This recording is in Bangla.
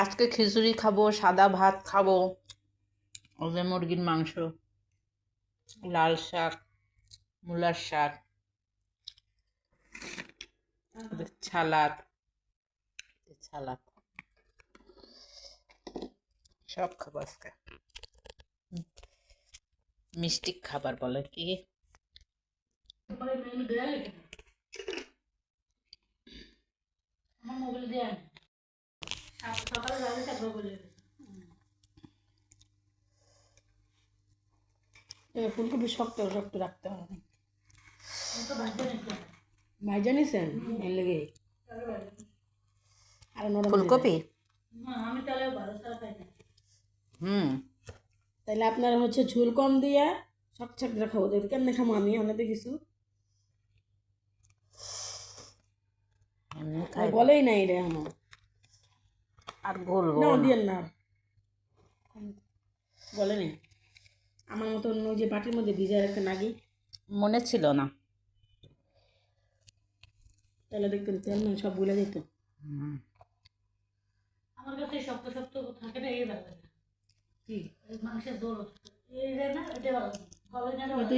আজকে খিচুড়ি খাবো, সাদা ভাত খাবো, ওদের মুরগির মাংস, লাল শাক, মূলার শাক, ছালাদ ছালাদ সব খাবো আজকে। মিষ্টি খাবার বলে কি? ফুলকপি শক্ত শক্ত রাখতে হবে। ভাইজা নিছেন এর লেগে আর নরম ফুলকপি তাহলে আপনার হচ্ছে ঝোল কম দিয়া শক শক রাখাবো। কেমনে খামো আমি অনেক কিছু গলেই নাই রে আমার আর বলবো না দিয়েন না গলে নেই আমার মতো অন্য যে বাটির মধ্যে ভিজে রাখতে নাগি মনে ছিল না। তাহলে দেখতেন তেল না সব গুলে যেত। আমার কাছে শক্ত শক্ত থাকে না, এই ভালো লাগে কি মাংসের দৌড় এই না এটা ভালো লাগে।